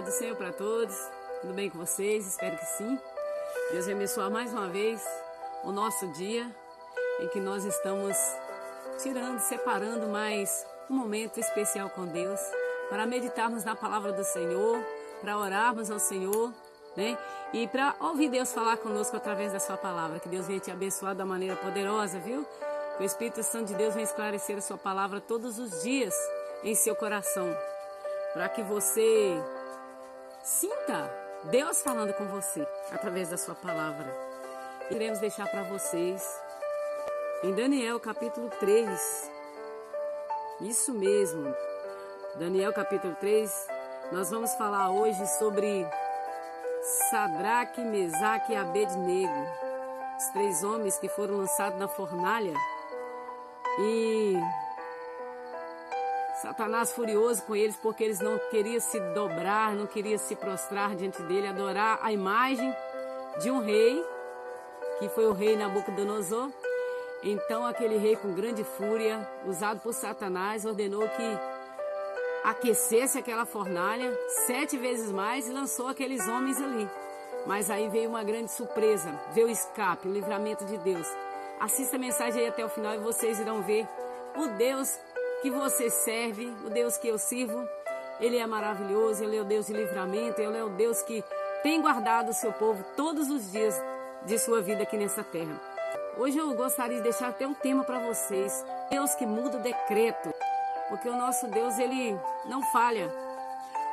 Paz do Senhor para todos. Tudo bem com vocês? Espero que sim. Deus vai abençoar mais uma vez o nosso dia em que nós estamos separando mais um momento especial com Deus para meditarmos na palavra do Senhor, para orarmos ao Senhor, né? E para ouvir Deus falar conosco através da sua palavra. Que Deus venha te abençoar da maneira poderosa, viu? Que o Espírito Santo de Deus venha esclarecer a sua palavra todos os dias em seu coração, para que você sinta Deus falando com você através da sua palavra. Queremos deixar para vocês em Daniel capítulo 3. Isso mesmo, Daniel capítulo 3. Nós vamos falar hoje sobre Sadraque, Mesaque e Abednego, os 3 homens que foram lançados na fornalha. E Satanás furioso com eles porque eles não queriam se dobrar, não queriam se prostrar diante dele, adorar a imagem de um rei, que foi o rei Nabucodonosor. Então aquele rei, com grande fúria, usado por Satanás, ordenou que aquecesse aquela fornalha 7 vezes mais e lançou aqueles homens ali. Mas aí veio uma grande surpresa, veio o escape, o livramento de Deus. Assista a mensagem aí até o final e vocês irão ver o Deus que você serve, o Deus que eu sirvo. Ele é maravilhoso, Ele é o Deus de livramento, Ele é o Deus que tem guardado o seu povo todos os dias de sua vida aqui nessa terra. Hoje eu gostaria de deixar até um tema para vocês: Deus que muda o decreto, porque o nosso Deus, Ele não falha.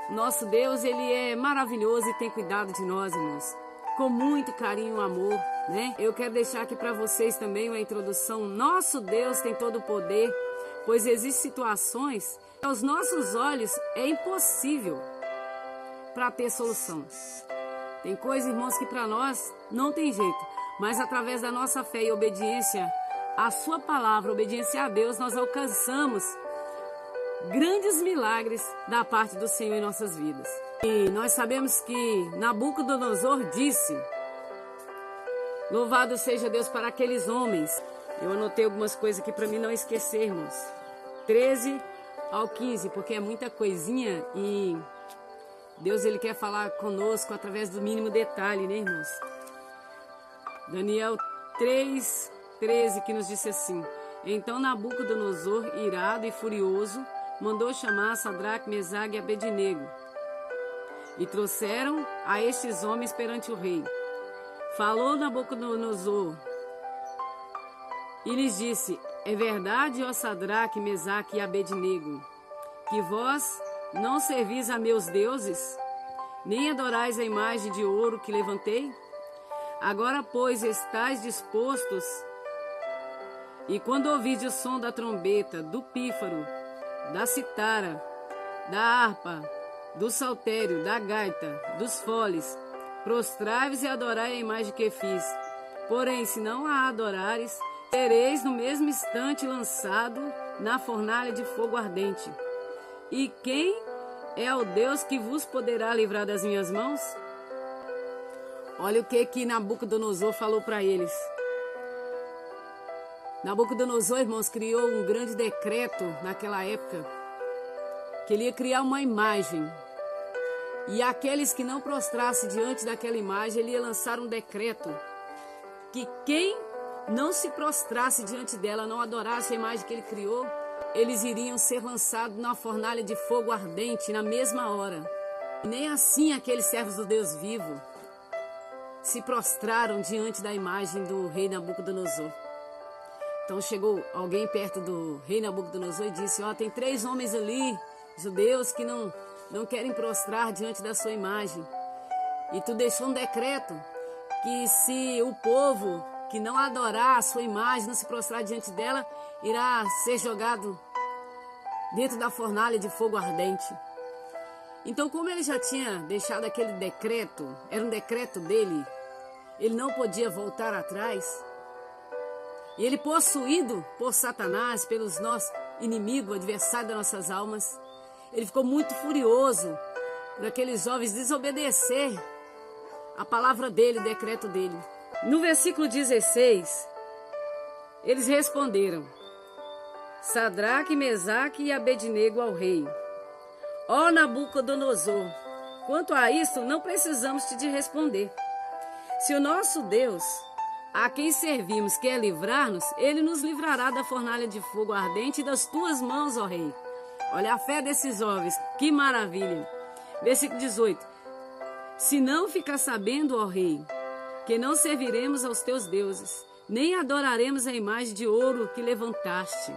O nosso Deus, Ele é maravilhoso e tem cuidado de nós, irmãos, com muito carinho e amor, né? Eu quero deixar aqui para vocês também uma introdução. Nosso Deus tem todo o poder, pois existem situações que aos nossos olhos é impossível para ter solução. Tem coisas, irmãos, que para nós não tem jeito, mas através da nossa fé e obediência à sua palavra, obediência a Deus, nós alcançamos grandes milagres da parte do Senhor em nossas vidas. E nós sabemos que Nabucodonosor disse: louvado seja Deus para aqueles homens. Eu anotei algumas coisas aqui para mim não esquecer, irmãos. 13 ao 15, porque é muita coisinha e Deus, Ele quer falar conosco através do mínimo detalhe, né, irmãos? Daniel 3:13, que nos disse assim: então Nabucodonosor, irado e furioso, mandou chamar Sadraque, Mesaque e Abednego, e trouxeram a estes homens perante o rei. Falou Nabucodonosor e lhes disse: é verdade, ó Sadraque, Mesaque e Abednego, que vós não servis a meus deuses, nem adorais a imagem de ouro que levantei? Agora, pois, estáis dispostos, e quando ouvirdes o som da trombeta, do pífaro, da citara, da harpa, do saltério, da gaita, dos foles, prostrai-vos e adorai a imagem que fiz. Porém, se não a adorares, sereis no mesmo instante lançado na fornalha de fogo ardente. E quem é o Deus que vos poderá livrar das minhas mãos? Olha o que Nabucodonosor falou para eles. Nabucodonosor, irmãos, criou um grande decreto naquela época, que ele ia criar uma imagem. E aqueles que não prostrassem diante daquela imagem, ele ia lançar um decreto que quem não se prostrasse diante dela, não adorasse a imagem que ele criou, eles iriam ser lançados na fornalha de fogo ardente na mesma hora. E nem assim aqueles servos do Deus vivo se prostraram diante da imagem do rei Nabucodonosor. Então chegou alguém perto do rei Nabucodonosor e disse: ó, tem 3 homens ali, judeus, que não querem prostrar diante da sua imagem. E tu deixou um decreto que se o povo que não adorar a sua imagem, não se prostrar diante dela, irá ser jogado dentro da fornalha de fogo ardente. Então, como ele já tinha deixado aquele decreto, era um decreto dele, ele não podia voltar atrás. E ele, possuído por Satanás, pelos nossos inimigos, adversários das nossas almas, ele ficou muito furioso por aqueles jovens desobedecer a palavra dele, o decreto dele. No versículo 16, eles responderam: Sadraque, Mesaque e Abednego ao rei: Ó Nabucodonosor, Quanto a isso, não precisamos te responder. Se o nosso Deus, a quem servimos, quer livrar-nos, ele nos livrará da fornalha de fogo ardente e das tuas mãos, ó rei. Olha a fé desses homens, que maravilha. Versículo 18. Se não ficar sabendo, ó rei, que não serviremos aos teus deuses, nem adoraremos a imagem de ouro que levantaste.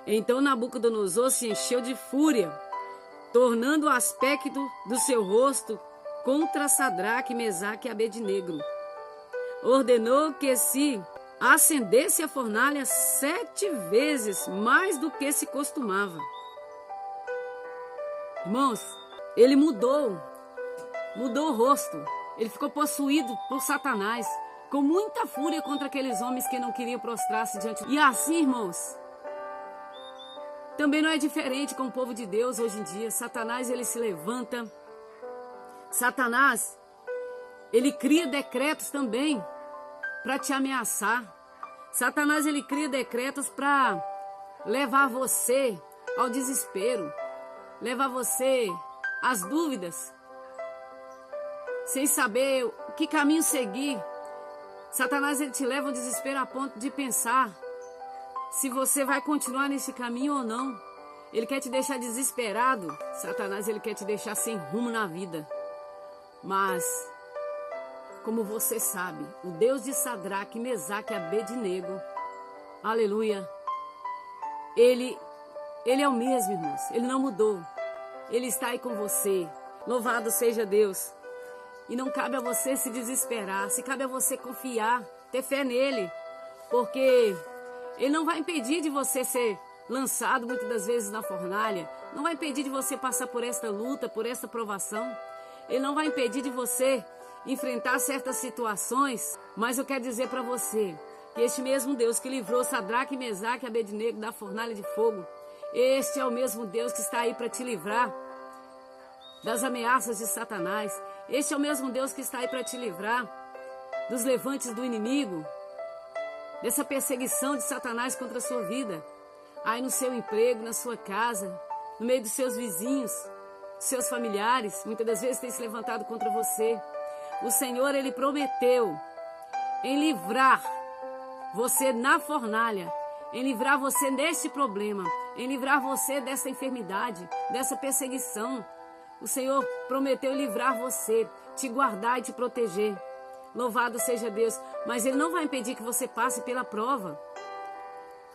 Então Nabucodonosor se encheu de fúria, tornando o aspecto do seu rosto contra Sadraque, Mesaque e Abednego. Ordenou que se acendesse a fornalha 7 vezes mais do que se costumava. Irmãos, ele mudou o rosto. Ele ficou possuído por Satanás, com muita fúria contra aqueles homens que não queriam prostrar-se diante. E assim, irmãos, também não é diferente com o povo de Deus hoje em dia. Satanás, ele se levanta. Satanás, ele cria decretos também para te ameaçar. Satanás, ele cria decretos para levar você ao desespero, levar você às dúvidas, sem saber que caminho seguir. Satanás, ele te leva ao desespero a ponto de pensar se você vai continuar nesse caminho ou não. Ele quer te deixar desesperado. Satanás, ele quer te deixar sem rumo na vida. Mas, como você sabe, o Deus de Sadraque, Mesaque e Abednego, aleluia, ele é o mesmo, irmãos. Ele não mudou. Ele está aí com você. Louvado seja Deus. E não cabe a você se desesperar. Se cabe a você confiar, ter fé nele. Porque ele não vai impedir de você ser lançado muitas das vezes na fornalha. Não vai impedir de você passar por esta luta, por esta provação. Ele não vai impedir de você enfrentar certas situações. Mas eu quero dizer para você que este mesmo Deus que livrou Sadraque, Mesaque e Abednego da fornalha de fogo, este é o mesmo Deus que está aí para te livrar das ameaças de Satanás. Este é o mesmo Deus que está aí para te livrar dos levantes do inimigo, dessa perseguição de Satanás contra a sua vida, aí no seu emprego, na sua casa, no meio dos seus vizinhos, dos seus familiares, muitas das vezes tem se levantado contra você. O Senhor, ele prometeu em livrar você na fornalha, em livrar você deste problema, em livrar você dessa enfermidade, dessa perseguição. O Senhor prometeu livrar você, te guardar e te proteger. Louvado seja Deus. Mas Ele não vai impedir que você passe pela prova.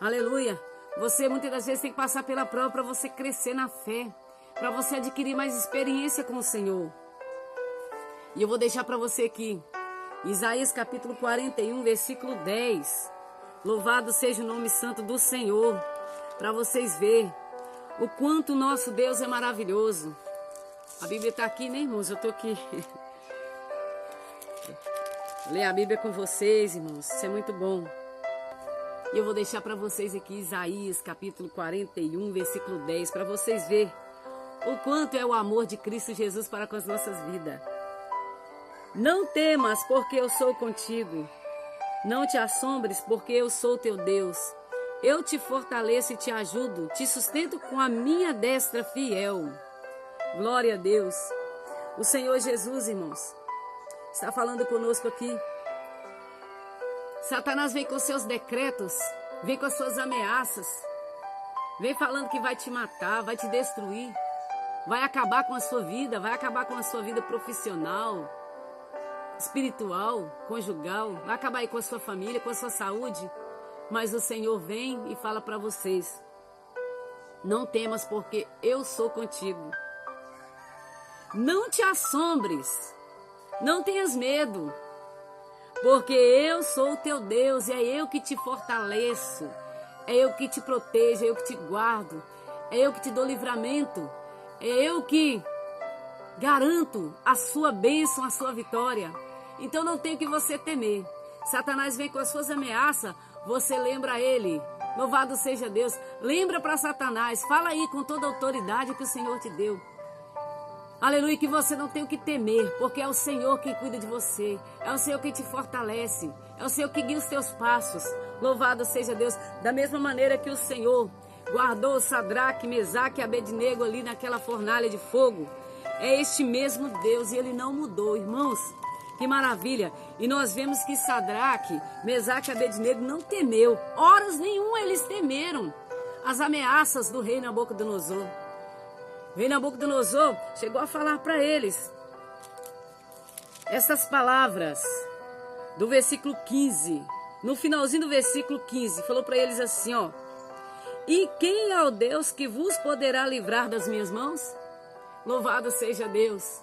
Aleluia. Você muitas das vezes tem que passar pela prova para você crescer na fé, para você adquirir mais experiência com o Senhor. E eu vou deixar para você aqui, Isaías capítulo 41, versículo 10. Louvado seja o nome santo do Senhor, para vocês verem o quanto o nosso Deus é maravilhoso. A Bíblia está aqui, né, irmãos? Eu estou aqui. Vou ler a Bíblia com vocês, irmãos. Isso é muito bom. E eu vou deixar para vocês aqui Isaías capítulo 41, versículo 10, para vocês verem o quanto é o amor de Cristo Jesus para com as nossas vidas. Não temas, porque eu sou contigo. Não te assombres, porque eu sou teu Deus. Eu te fortaleço e te ajudo, te sustento com a minha destra fiel. Glória a Deus. O Senhor Jesus, irmãos, está falando conosco aqui. Satanás vem com seus decretos, vem com as suas ameaças, vem falando que vai te matar, vai te destruir, vai acabar com a sua vida, vai acabar com a sua vida profissional, espiritual, conjugal, vai acabar aí com a sua família, com a sua saúde. Mas o Senhor vem e fala para vocês: não temas, porque eu sou contigo. Não te assombres, não tenhas medo, porque eu sou o teu Deus, e é eu que te fortaleço, é eu que te protejo, é eu que te guardo, é eu que te dou livramento, é eu que garanto a sua bênção, a sua vitória. Então não tem que você temer. Satanás vem com as suas ameaças, você lembra ele. Louvado seja Deus. Lembra para Satanás, fala aí com toda a autoridade que o Senhor te deu. Aleluia, que você não tem o que temer, porque é o Senhor quem cuida de você, é o Senhor quem te fortalece, é o Senhor que guia os teus passos. Louvado seja Deus. Da mesma maneira que o Senhor guardou Sadraque, Mesaque e Abednego ali naquela fornalha de fogo, é este mesmo Deus e ele não mudou, irmãos. Que maravilha! E nós vemos que Sadraque, Mesaque e Abednego não temeu. Horas nenhuma eles temeram as ameaças do rei Nabucodonosor. O rei Nabucodonosor chegou a falar para eles essas palavras do versículo 15. No finalzinho do versículo 15, falou para eles assim, ó. E quem é o Deus que vos poderá livrar das minhas mãos? Louvado seja Deus.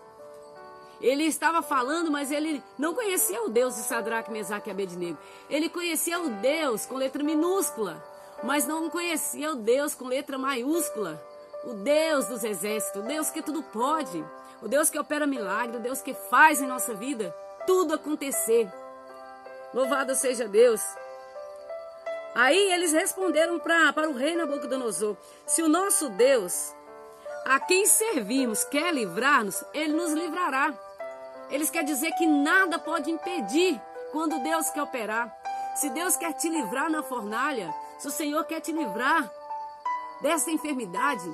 Ele estava falando, mas ele não conhecia o Deus de Sadraque, Mesaque e Abednego. Ele conhecia o Deus com letra minúscula, mas não conhecia o Deus com letra maiúscula. O Deus dos exércitos, o Deus que tudo pode, o Deus que opera milagre, o Deus que faz em nossa vida tudo acontecer. Louvado seja Deus. Aí eles responderam para o rei Nabucodonosor: se o nosso Deus, a quem servimos, quer livrar-nos, ele nos livrará. Eles querem dizer que nada pode impedir quando Deus quer operar. Se Deus quer te livrar na fornalha, se o Senhor quer te livrar dessa enfermidade,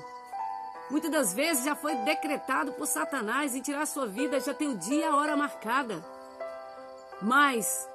muitas das vezes já foi decretado por Satanás em tirar a sua vida, já tem o dia e a hora marcada. Mas,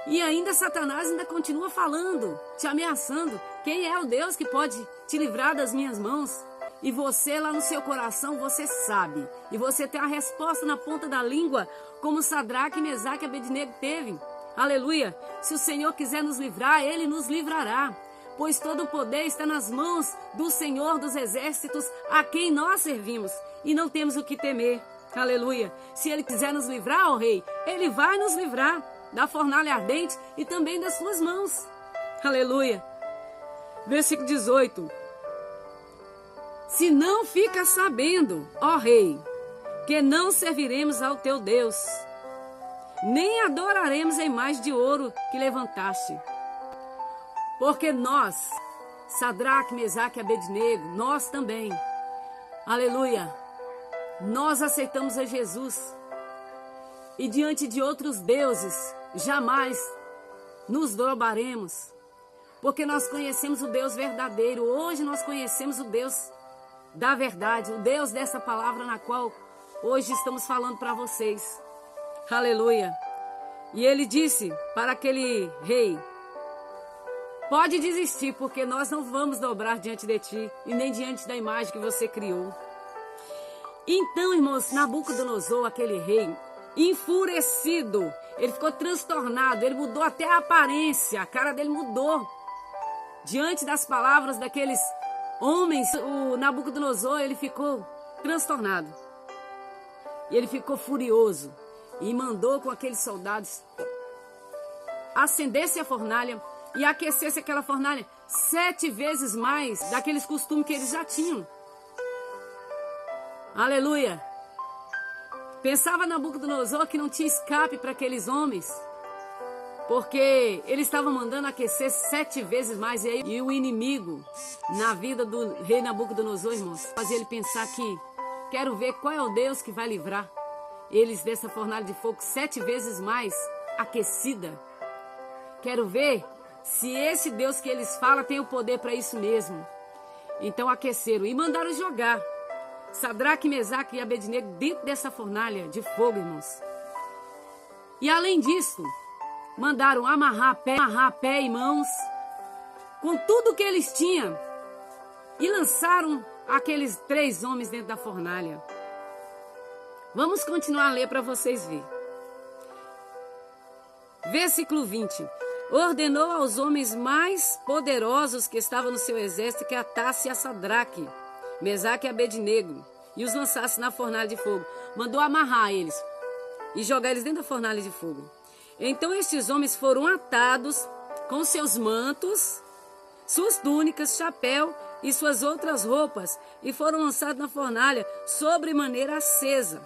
e ainda Satanás ainda continua falando, te ameaçando. Quem é o Deus que pode te livrar das minhas mãos? E você lá no seu coração, você sabe. E você tem a resposta na ponta da língua, como Sadraque, Mesaque e Abednego teve. Aleluia! Se o Senhor quiser nos livrar, Ele nos livrará. Pois todo o poder está nas mãos do Senhor dos exércitos, a quem nós servimos. E não temos o que temer. Aleluia! Se Ele quiser nos livrar, ó Rei, Ele vai nos livrar da fornalha ardente e também das suas mãos. Aleluia! Versículo 18. Se não fica sabendo, ó Rei, que não serviremos ao teu Deus, nem adoraremos a imagem de ouro que levantaste. Porque nós, Sadraque, Mesaque e Abednego, nós também, aleluia, nós aceitamos a Jesus. E diante de outros deuses, jamais nos dobraremos. Porque nós conhecemos o Deus verdadeiro. Hoje nós conhecemos o Deus da verdade, o Deus dessa palavra na qual hoje estamos falando para vocês. Aleluia. E ele disse para aquele rei: pode desistir, porque nós não vamos dobrar diante de ti e nem diante da imagem que você criou. Então, irmãos, Nabucodonosor, aquele rei, enfurecido, ele ficou transtornado, ele mudou até a aparência, a cara dele mudou. Diante das palavras daqueles homens, o Nabucodonosor, ele ficou transtornado. E ele ficou furioso e mandou com aqueles soldados acendesse a fornalha e aquecesse aquela fornalha 7 vezes mais daqueles costumes que eles já tinham. Aleluia! Pensava Nabucodonosor que não tinha escape para aqueles homens, porque ele estava mandando aquecer 7 vezes mais. E o inimigo, na vida do rei Nabucodonosor, irmãos, fazia ele pensar que quero ver qual é o Deus que vai livrar eles dessa fornalha de fogo 7 vezes mais aquecida. Quero ver se esse Deus que eles falam tem o poder para isso mesmo. Então aqueceram e mandaram jogar Sadraque, Mesaque e Abednego dentro dessa fornalha de fogo, irmãos. E além disso, mandaram amarrar pé e mãos com tudo que eles tinham e lançaram aqueles 3 homens dentro da fornalha. Vamos continuar a ler para vocês verem. Versículo 20. Ordenou aos homens mais poderosos que estavam no seu exército que atasse a Sadraque, Mesaque e Abednego e os lançasse na fornalha de fogo. Mandou amarrar eles e jogar eles dentro da fornalha de fogo. Então estes homens foram atados com seus mantos, suas túnicas, chapéu e suas outras roupas e foram lançados na fornalha sobremaneira acesa,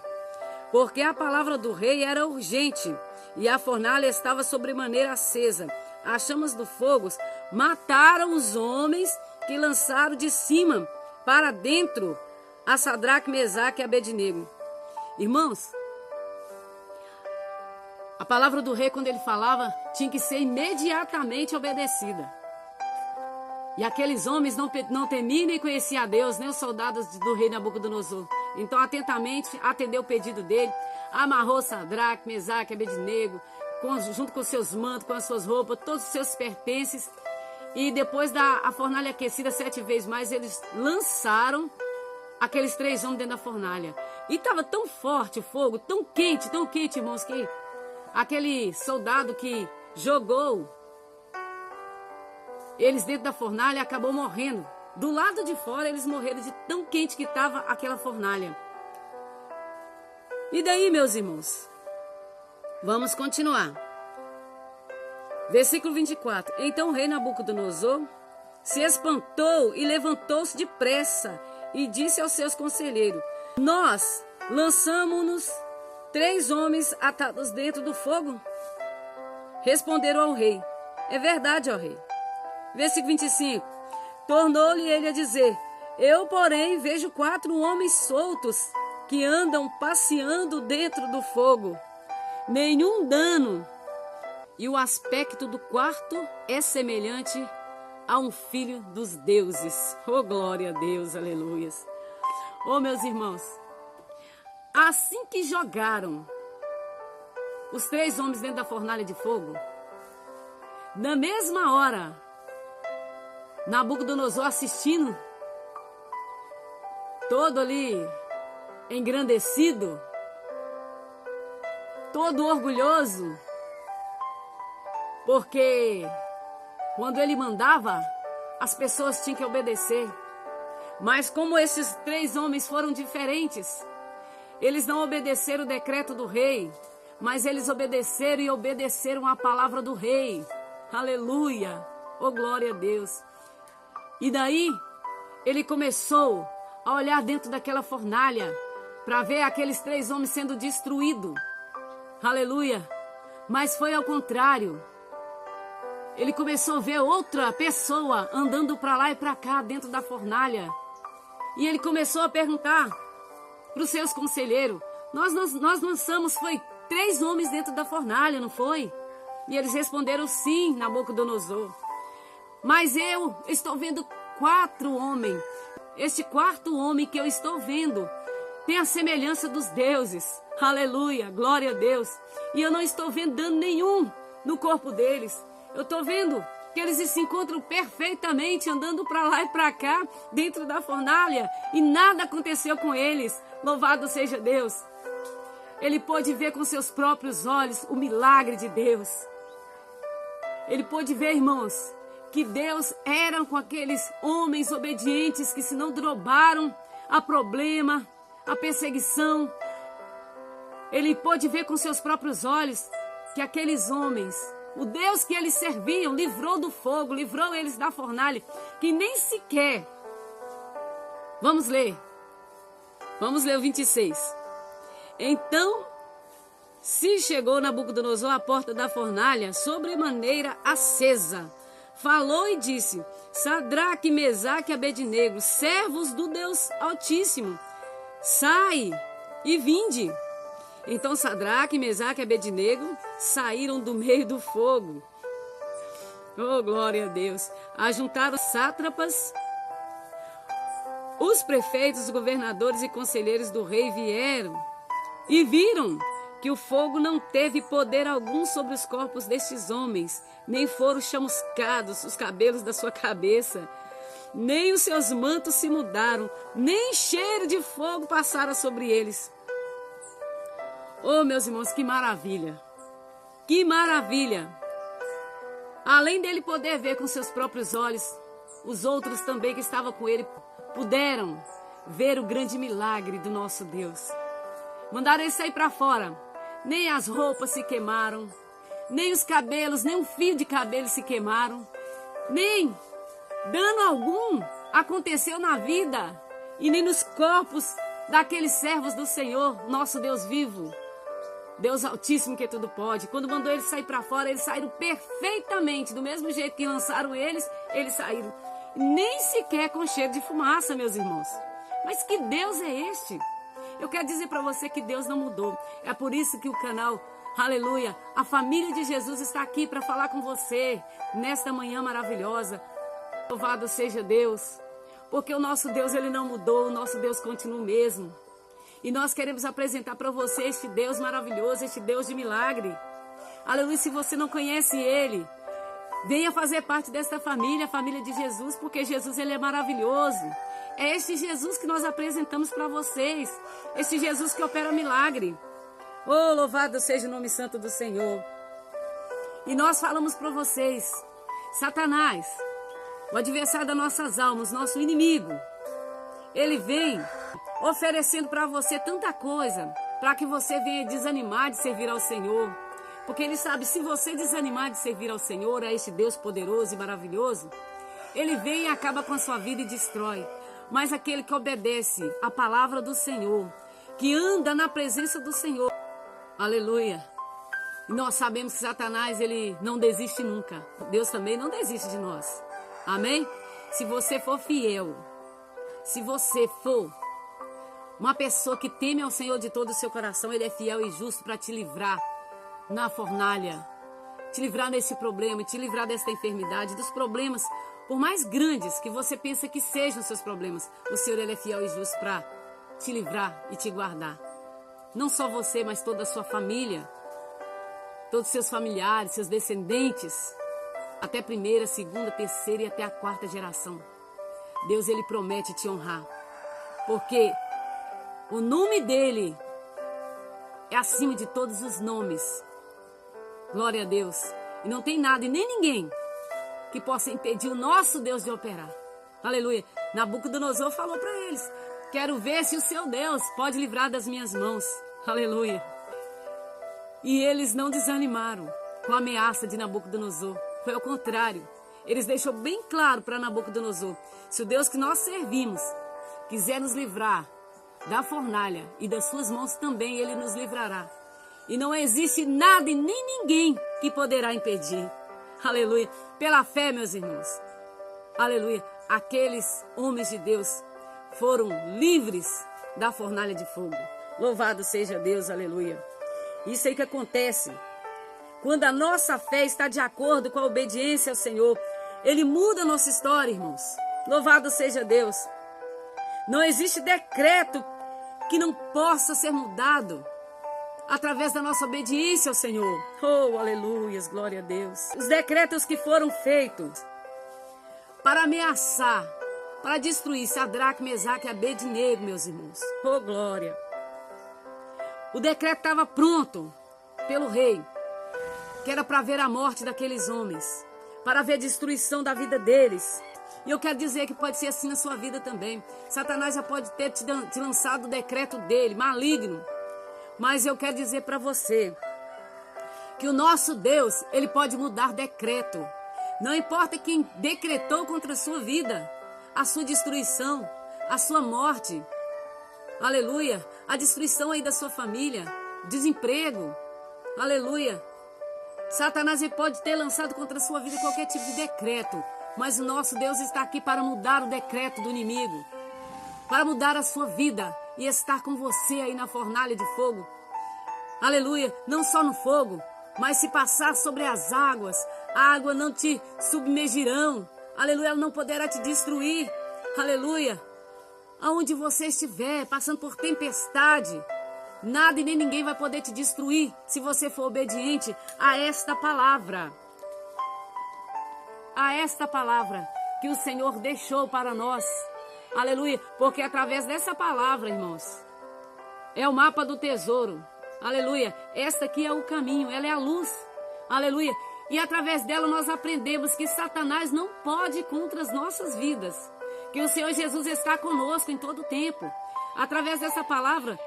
porque a palavra do rei era urgente e a fornalha estava sobremaneira acesa. As chamas do fogo mataram os homens que lançaram de cima para dentro a Sadraque, Mesaque e Abednego. Irmãos, a palavra do rei, quando ele falava, tinha que ser imediatamente obedecida. E aqueles homens não temiam nem conheciam a Deus, nem os soldados do rei Nabucodonosor. Então, atentamente, atendeu o pedido dele, amarrou Sadraque, Mesaque e Abednego, junto com seus mantos, com as suas roupas, todos os seus pertences. E depois da fornalha aquecida 7 vezes mais, eles lançaram aqueles 3 homens dentro da fornalha. E estava tão forte o fogo, tão quente, irmãos, que aquele soldado que jogou eles dentro da fornalha acabou morrendo. Do lado de fora eles morreram de tão quente que estava aquela fornalha. E daí, meus irmãos? Vamos continuar. Versículo 24. Então o rei Nabucodonosor se espantou e levantou-se depressa e disse aos seus conselheiros: nós lançamo-nos 3 homens atados dentro do fogo? Responderam ao rei: é verdade, ó rei. Versículo 25. Tornou-lhe ele a dizer: eu, porém, vejo 4 homens soltos que andam passeando dentro do fogo. Nenhum dano. E o aspecto do quarto é semelhante a um filho dos deuses. Oh, glória a Deus, aleluias. Oh, meus irmãos, assim que jogaram os 3 homens dentro da fornalha de fogo, na mesma hora, Nabucodonosor assistindo, todo ali engrandecido, todo orgulhoso, porque quando ele mandava, as pessoas tinham que obedecer. Mas como esses 3 homens foram diferentes, eles não obedeceram o decreto do rei, mas eles obedeceram a palavra do rei. Aleluia! Oh, glória a Deus! E daí, ele começou a olhar dentro daquela fornalha para ver aqueles 3 homens sendo destruídos. Aleluia! Mas foi ao contrário. Ele começou a ver outra pessoa andando para lá e para cá dentro da fornalha. E ele começou a perguntar para os seus conselheiros: nós lançamos, foi 3 homens dentro da fornalha, não foi? E eles responderam: sim, Nabucodonosor. Mas eu estou vendo 4 homens. Este 4º homem que eu estou vendo tem a semelhança dos deuses. Aleluia, glória a Deus. E eu não estou vendo dano nenhum no corpo deles. Eu estou vendo que eles se encontram perfeitamente andando para lá e para cá dentro da fornalha e nada aconteceu com eles. Louvado seja Deus. Ele pôde ver com seus próprios olhos o milagre de Deus. Ele pôde ver, irmãos, que Deus era com aqueles homens obedientes que se não drobaram a problema, a perseguição. Ele pôde ver com seus próprios olhos que aqueles homens, o Deus que eles serviam, livrou do fogo, livrou eles da fornalha, que nem sequer... Vamos ler o 26. Então se chegou Nabucodonosor à porta da fornalha, sobremaneira acesa. Falou e disse: Sadraque, Mesaque e Abednego, servos do Deus Altíssimo, sai e vinde. Então Sadraque, Mesaque e Abednego saíram do meio do fogo. Oh, glória a Deus! Ajuntaram sátrapas, os prefeitos, os governadores e conselheiros do rei vieram e viram que o fogo não teve poder algum sobre os corpos destes homens, nem foram chamuscados os cabelos da sua cabeça, nem os seus mantos se mudaram, nem cheiro de fogo passara sobre eles. Oh, meus irmãos, que maravilha! Que maravilha! Além dele poder ver com seus próprios olhos, os outros também que estavam com ele puderam ver o grande milagre do nosso Deus. Mandaram ele sair para fora. Nem as roupas se queimaram, nem os cabelos, nem um fio de cabelo se queimaram, nem dano algum aconteceu na vida e nem nos corpos daqueles servos do Senhor, nosso Deus vivo, Deus Altíssimo que tudo pode. Quando mandou eles sair para fora, eles saíram perfeitamente, do mesmo jeito que lançaram eles saíram. Nem sequer com cheiro de fumaça, meus irmãos. Mas que Deus é este? Eu quero dizer para você que Deus não mudou. É por isso que o canal, aleluia, a família de Jesus está aqui para falar com você nesta manhã maravilhosa. Louvado seja Deus, porque o nosso Deus, ele não mudou, o nosso Deus continua o mesmo. E nós queremos apresentar para você este Deus maravilhoso, este Deus de milagre. Aleluia, se você não conhece Ele, venha fazer parte desta família, a família de Jesus, porque Jesus Ele é maravilhoso. É este Jesus que nós apresentamos para vocês, este Jesus que opera milagre. Oh, louvado seja o nome santo do Senhor. E nós falamos para vocês, Satanás, o adversário das nossas almas, nosso inimigo, ele vem oferecendo para você tanta coisa, para que você venha desanimar de servir ao Senhor. Porque ele sabe, se você desanimar de servir ao Senhor, a este Deus poderoso e maravilhoso, ele vem e acaba com a sua vida e destrói. Mas aquele que obedece a palavra do Senhor, que anda na presença do Senhor, aleluia. E nós sabemos que Satanás, ele não desiste nunca. Deus também não desiste de nós. Amém? Se você for fiel, se você for uma pessoa que teme ao Senhor de todo o seu coração, Ele é fiel e justo para te livrar na fornalha, te livrar desse problema, te livrar desta enfermidade, dos problemas, por mais grandes que você pensa que sejam os seus problemas. O Senhor, Ele é fiel e justo para te livrar e te guardar. Não só você, mas toda a sua família, todos os seus familiares, seus descendentes, até a primeira, segunda, terceira e até a quarta geração. Deus, Ele promete te honrar, porque o nome dEle é acima de todos os nomes. Glória a Deus. E não tem nada e nem ninguém que possa impedir o nosso Deus de operar. Aleluia. Nabucodonosor falou para eles: quero ver se o seu Deus pode livrar das minhas mãos. Aleluia. E eles não desanimaram com a ameaça de Nabucodonosor. Foi ao contrário. Eles deixou bem claro para Nabucodonosor: se o Deus que nós servimos quiser nos livrar da fornalha e das suas mãos também, Ele nos livrará. E não existe nada e nem ninguém que poderá impedir. Aleluia. Pela fé, meus irmãos. Aleluia. Aqueles homens de Deus foram livres da fornalha de fogo. Louvado seja Deus. Aleluia. Isso aí que acontece quando a nossa fé está de acordo com a obediência ao Senhor. Ele muda a nossa história, irmãos. Louvado seja Deus. Não existe decreto que não possa ser mudado através da nossa obediência ao Senhor. Oh, aleluias, glória a Deus. Os decretos que foram feitos para ameaçar, para destruir Sadraque, Mesaque e Abednego, meus irmãos. Oh, glória. O decreto estava pronto pelo rei, que era para ver a morte daqueles homens, para ver a destruição da vida deles. E eu quero dizer que pode ser assim na sua vida também. Satanás já pode ter te lançado o decreto dele, maligno. Mas eu quero dizer para você que o nosso Deus, Ele pode mudar decreto. Não importa quem decretou contra a sua vida, a sua destruição, a sua morte. Aleluia. A destruição aí da sua família, desemprego. Aleluia. Satanás ele pode ter lançado contra a sua vida qualquer tipo de decreto. Mas o nosso Deus está aqui para mudar o decreto do inimigo, para mudar a sua vida e estar com você aí na fornalha de fogo. Aleluia, não só no fogo, mas se passar sobre as águas, a água não te submergirão. Aleluia, ela não poderá te destruir. Aleluia, aonde você estiver, passando por tempestade, nada e nem ninguém vai poder te destruir se você for obediente a esta palavra. A esta palavra que o Senhor deixou para nós. Aleluia. Porque através dessa palavra, irmãos, é o mapa do tesouro. Aleluia. Esta aqui é o caminho, ela é a luz. Aleluia. E através dela nós aprendemos que Satanás não pode ir contra as nossas vidas. Que o Senhor Jesus está conosco em todo o tempo. Através dessa palavra,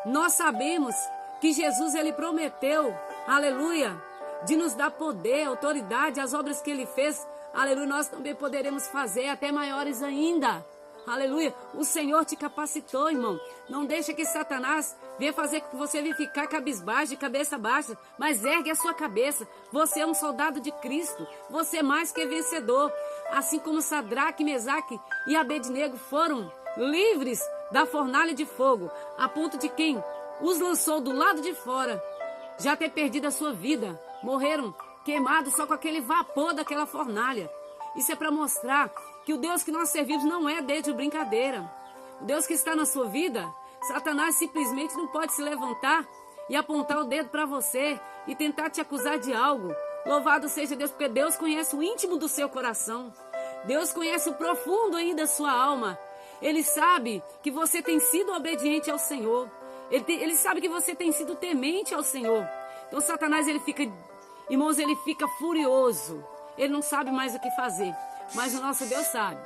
nós sabemos que Jesus ele prometeu, aleluia, de nos dar poder, autoridade, as obras que Ele fez, aleluia, nós também poderemos fazer até maiores ainda, aleluia. O Senhor te capacitou, irmão. Não deixa que Satanás venha fazer com que você venha ficar cabisbaixo, de cabeça baixa, mas ergue a sua cabeça. Você é um soldado de Cristo, você é mais que vencedor. Assim como Sadraque, Mesaque e Abednego foram livres da fornalha de fogo, a ponto de quem os lançou do lado de fora já ter perdido a sua vida. Morreram queimados só com aquele vapor daquela fornalha. Isso é para mostrar que o Deus que nós servimos não é Deus de brincadeira. O Deus que está na sua vida, Satanás simplesmente não pode se levantar e apontar o dedo para você e tentar te acusar de algo. Louvado seja Deus, porque Deus conhece o íntimo do seu coração. Deus conhece o profundo aí da sua alma. Ele sabe que você tem sido obediente ao Senhor. Ele sabe que você tem sido temente ao Senhor. Então Satanás, irmãos, ele fica furioso. Ele não sabe mais o que fazer. Mas o nosso Deus sabe.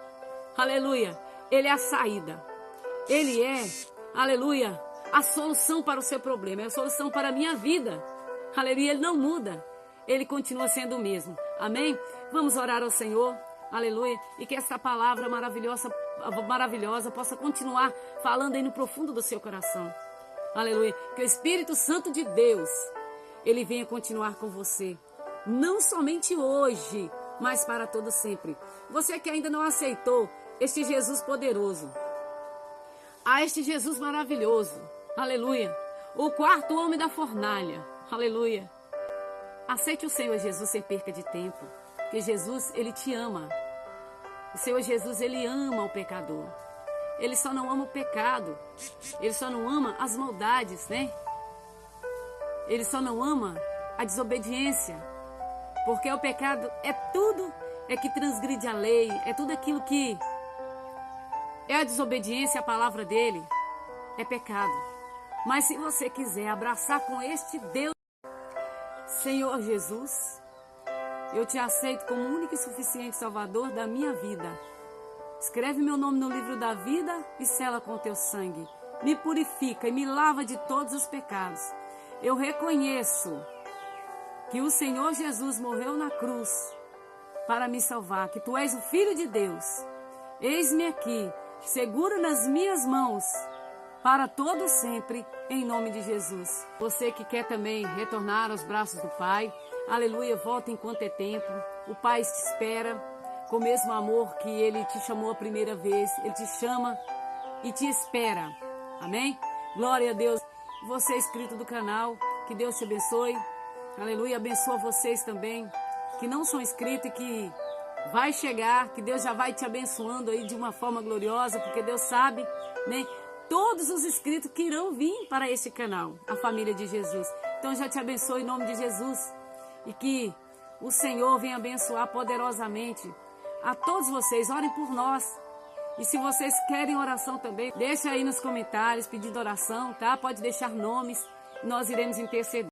Aleluia. Ele é a saída. Ele é, aleluia, a solução para o seu problema. É a solução para a minha vida. Aleluia. Ele não muda. Ele continua sendo o mesmo. Amém? Vamos orar ao Senhor. Aleluia. E que esta palavra maravilhosa possa continuar falando aí no profundo do seu coração. Aleluia. Que o Espírito Santo de Deus, ele venha continuar com você. Não somente hoje, mas para todo sempre. Você que ainda não aceitou este Jesus poderoso, este Jesus maravilhoso. Aleluia. O quarto homem da fornalha. Aleluia. Aceite o Senhor Jesus sem perca de tempo. Porque Jesus, ele te ama. O Senhor Jesus, ele ama o pecador. Ele só não ama o pecado. Ele só não ama as maldades, né? Ele só não ama a desobediência. Porque o pecado é tudo que transgride a lei. É tudo aquilo que é a desobediência à palavra dele. É pecado. Mas se você quiser abraçar com este Deus, Senhor Jesus, eu te aceito como único e suficiente Salvador da minha vida. Escreve meu nome no livro da vida e sela com teu sangue. Me purifica e me lava de todos os pecados. Eu reconheço que o Senhor Jesus morreu na cruz para me salvar, que tu és o Filho de Deus. Eis-me aqui, seguro nas minhas mãos, para todo sempre, em nome de Jesus. Você que quer também retornar aos braços do Pai, aleluia, volta enquanto é tempo. O Pai te espera com o mesmo amor que Ele te chamou a primeira vez. Ele te chama e te espera. Amém? Glória a Deus. Você é inscrito do canal, que Deus te abençoe. Aleluia, abençoa vocês também, que não são inscritos e que vai chegar, que Deus já vai te abençoando aí de uma forma gloriosa, porque Deus sabe, né? Todos os inscritos que irão vir para este canal, a família de Jesus. Então já te abençoo em nome de Jesus. E que o Senhor venha abençoar poderosamente a todos vocês. Orem por nós. E se vocês querem oração também, deixa aí nos comentários pedindo oração, tá? Pode deixar nomes, nós iremos interceder.